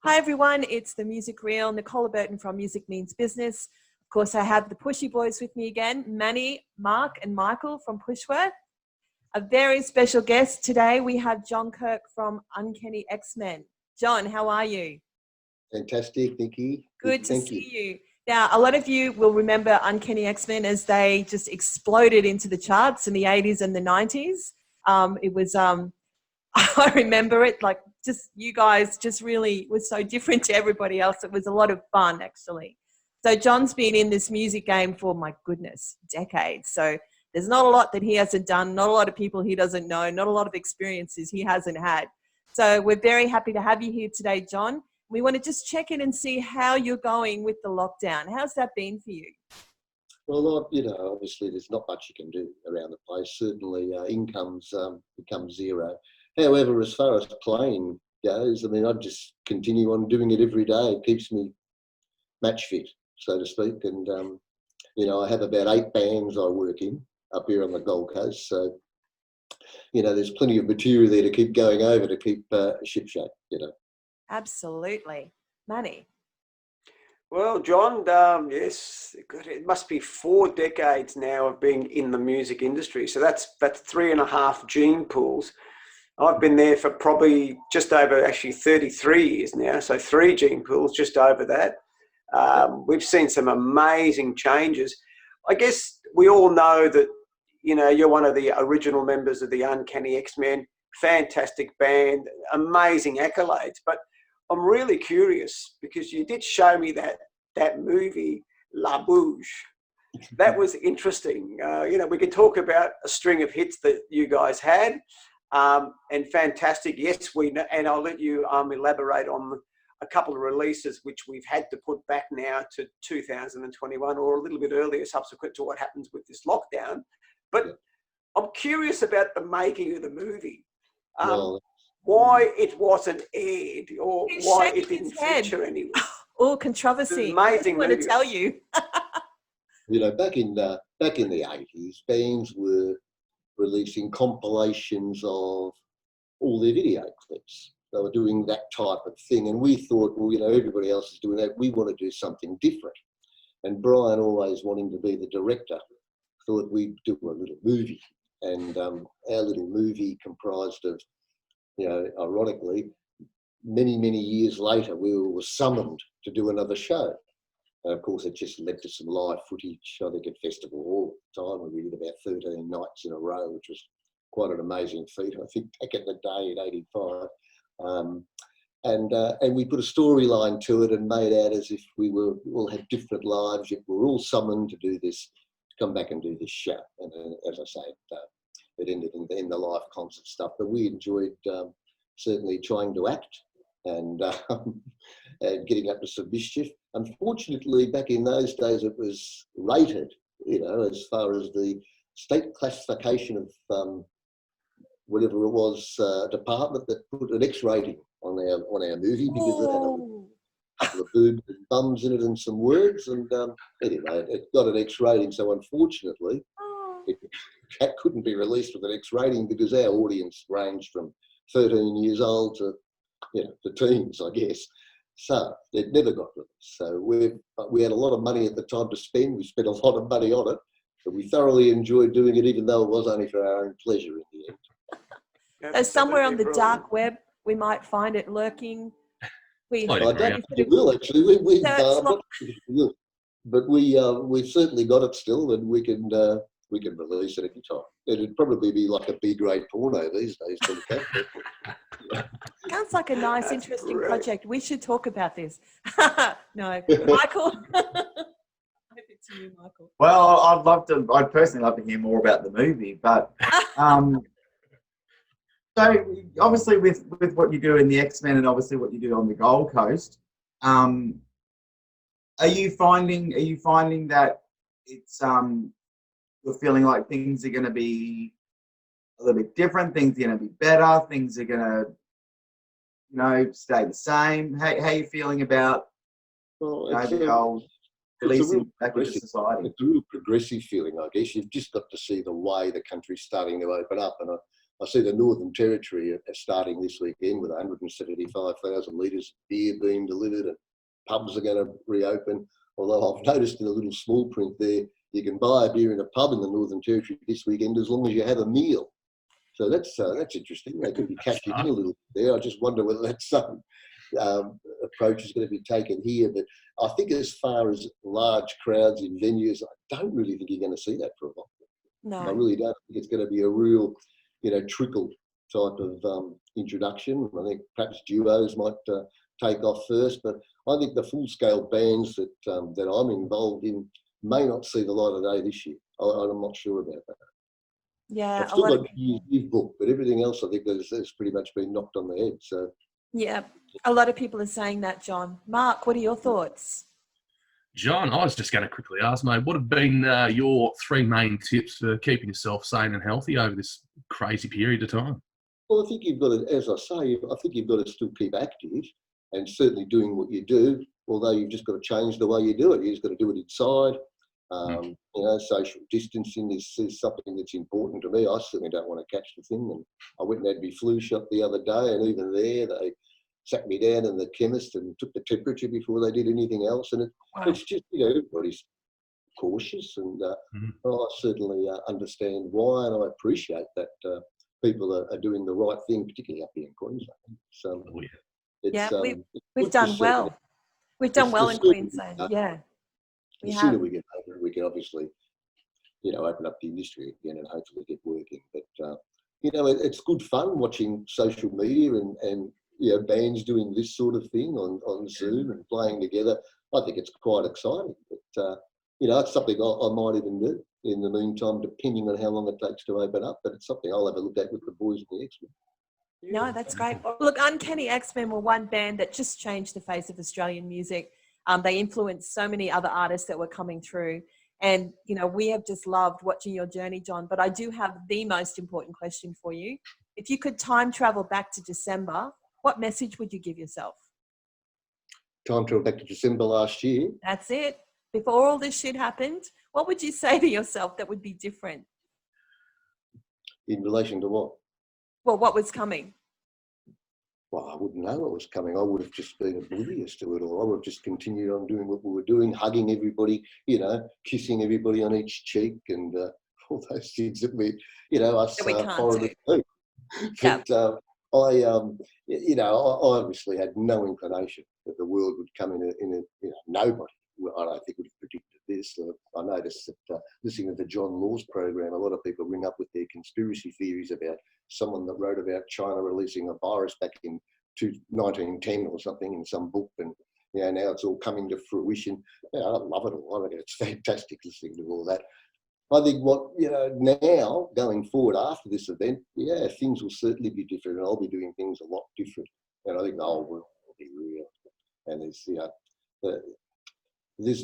Hi everyone, it's the Music Real, Nicola Burton from Music Means Business. Of course, I have the Pushy Boys with me again, Manny, Mark and Michael from Pushworth. A very special guest today, we have John Kirk from Uncanny X-Men. John, how are you? Fantastic, Nikki. Good to see you. Now, a lot of you will remember Uncanny X-Men as they just exploded into the charts in the 80s and the 90s. It was, I remember it, like just you guys just really was so different to everybody else. It was a lot of fun, actually. So John's been in this music game for, my goodness, decades. So there's not a lot that he hasn't done, not a lot of people he doesn't know, not a lot of experiences he hasn't had. So we're very happy to have you here today, John. We want to just check in and see how you're going with the lockdown. How's that been for you? Well, obviously there's not much you can do around the place. Certainly incomes become zero. However, as far as playing goes, I mean, I just continue on doing it every day. It keeps me match fit, so to speak. And, I have about 8 bands I work in up here on the Gold Coast. So, there's plenty of material there to keep going over to keep shipshape, Absolutely. Manny? Well, John, yes, it must be 4 decades now of being in the music industry. So that's 3.5 gene pools. I've been there for probably just over actually 33 years now. So 3 gene pools, just over that. We've seen some amazing changes. I guess we all know that, you're one of the original members of the Uncanny X-Men, fantastic band, amazing accolades. But I'm really curious because you did show me that movie, La Bouge. That was interesting. We could talk about a string of hits that you guys had, and fantastic. Yes, we know, and I'll let you elaborate on a couple of releases which we've had to put back now to 2021 or a little bit earlier, subsequent to what happens with this lockdown. But I'm curious about the making of the movie. Why it wasn't aired or why it didn't feature anywhere. Oh, controversy. Amazing I want to tell you. Back in the 80s, bands were releasing compilations of all their video clips. They were doing that type of thing. And we thought, well, everybody else is doing that. We want to do something different. And Brian, always wanting to be the director, thought we'd do a little movie. And our little movie comprised of, ironically, many, many years later, we were summoned to do another show. And of course, it just led to some live footage, I think, at Festival Hall at the time, where we did about 13 nights in a row, which was quite an amazing feat, I think, back in the day in 85. And we put a storyline to it and made out as if we all had different lives, yet we were all summoned to do this, to come back and do this show. And as I say, it ended in the live concert stuff. But we enjoyed certainly trying to act and getting up to some mischief. Unfortunately, back in those days, it was rated, as far as the state classification of whatever it was, department that put an X rating on our movie because it had a couple of boobs and bums in it and some words. And anyway, it got an X rating. So unfortunately, that couldn't be released with an X rating because our audience ranged from 13 years old to teens, I guess. So it never got released. So we had a lot of money at the time to spend. We spent a lot of money on it, but we thoroughly enjoyed doing it, even though it was only for our own pleasure in the end. So somewhere on the dark web, we might find it lurking. I don't think it will actually. But we've certainly got it still, and we can release it any time. It'd probably be like a B-grade porno these days. Sounds like a nice, interesting project. We should talk about this. No, Michael. To you, Michael. Well, I'd personally love to hear more about the movie, but so obviously with what you do in the X-Men and obviously what you do on the Gold Coast, are you finding that it's you're feeling like things are going to be a little bit different, things are going to be better, things are going to stay the same? How are you feeling about the old releasing back into society? It's a real progressive feeling, I guess. You've just got to see the way the country's starting to open up. And I see the Northern Territory are starting this weekend with 175,000 litres of beer being delivered, and pubs are going to reopen. Although I've noticed in a little small print there, you can buy a beer in a pub in the Northern Territory this weekend as long as you have a meal. So that's interesting. They could be cashing in a little bit there. I just wonder whether that approach is going to be taken here. But I think as far as large crowds in venues, I don't really think you're going to see that for a while. No. I really don't think it's going to be a real, trickle type of introduction. I think perhaps duos might take off first, but I think the full-scale bands that I'm involved in may not see the light of day this year. I'm not sure about that. Yeah, I've still got you've booked, but everything else I think has pretty much been knocked on the head. So yeah, a lot of people are saying that, John. Mark, what are your thoughts? John, I was just going to quickly ask, mate, what have been your 3 main tips for keeping yourself sane and healthy over this crazy period of time? Well, I think you've got to, as I say, I think you've got to still keep active and certainly doing what you do, although you've just got to change the way you do it. You've just got to do it inside. Social distancing is something that's important to me. I certainly don't want to catch the thing. And I went and had my flu shot the other day, and even there they sat me down in the chemist and took the temperature before they did anything else. And it's just, everybody's cautious, and I certainly understand why, and I appreciate that people are doing the right thing, particularly up here in Queensland. So we've done well. We've done well in Queensland. The sooner we get over it, we can obviously, open up the industry again and hopefully get working. But it's good fun watching social media and bands doing this sort of thing on Zoom and playing together. I think it's quite exciting. But it's something I might even do in the meantime, depending on how long it takes to open up. But it's something I'll have a look at with the boys in the X-Men. No, that's great. Look, Uncanny X-Men were one band that just changed the face of Australian music. They influenced so many other artists that were coming through. And, we have just loved watching your journey, John. But I do have the most important question for you. If you could time travel back to December, what message would you give yourself? Time travel back to December last year. That's it. Before all this shit happened, what would you say to yourself that would be different? In relation to what? Well, what was coming? Well, I wouldn't know what was coming. I would have just been oblivious to it all. I would have just continued on doing what we were doing, hugging everybody, kissing everybody on each cheek, and all those things that we, us foreigners do. But I obviously had no inclination that the world would come in a nobody. I don't think would have predicted this. I noticed that listening to the John Law's program, a lot of people ring up with their conspiracy theories about someone that wrote about China releasing a virus back in 1910 or something in some book, and now it's all coming to fruition. I love it all. I think it's fantastic listening to all that. I think now going forward after this event, things will certainly be different, and I'll be doing things a lot different. And I think the whole world will be real. And there's this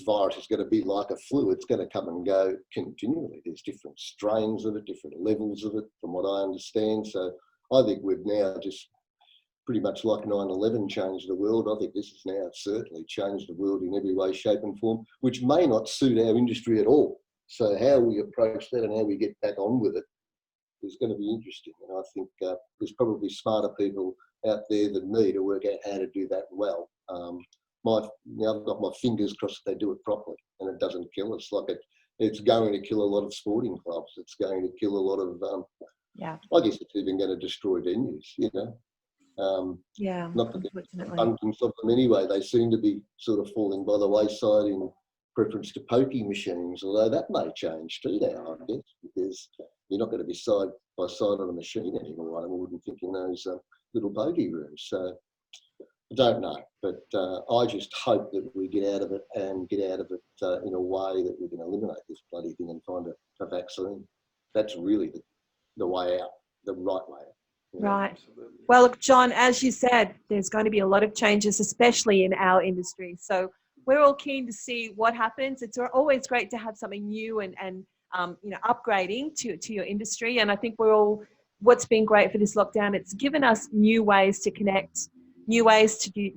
virus is going to be like a flu. It's going to come and go continually. There's different strains of it, different levels of it, from what I understand. So I think we've now just pretty much like 9/11 changed the world. I think this has now certainly changed the world in every way, shape and form, which may not suit our industry at all. So how we approach that and how we get back on with it is going to be interesting. And I think there's probably smarter people out there than me to work out how to do that well. I've got my fingers crossed that they do it properly and it doesn't kill us. It's going to kill a lot of sporting clubs. It's going to kill a lot of, I guess it's even going to destroy venues, not that there's abundance of them anyway. They seem to be sort of falling by the wayside in preference to pokey machines, although that may change too now, I guess, because you're not going to be side by side on a machine anymore. I wouldn't think in those little pokey rooms. So I don't know, but I just hope that we get out of it and get out of it in a way that we can eliminate this bloody thing and find a vaccine. That's really the way out, the right way out. Right. Well, look, John, as you said, there's going to be a lot of changes, especially in our industry. So we're all keen to see what happens. It's always great to have something new and upgrading to your industry. And I think what's been great for this lockdown, it's given us new ways to connect, new ways to do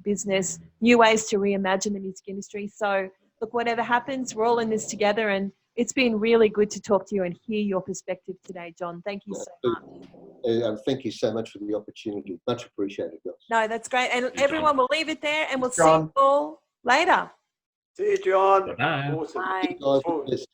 business, new ways to reimagine the music industry. So look, whatever happens, we're all in this together, and It's been really good to talk to you and hear your perspective today, John. Thank you so much. Thank you so much for the opportunity. Much appreciated, guys. No, that's great. And Thank you, everyone, we'll leave it there and we'll see John. you all later. See you, John. Bye. Awesome. Bye. Guys, yes.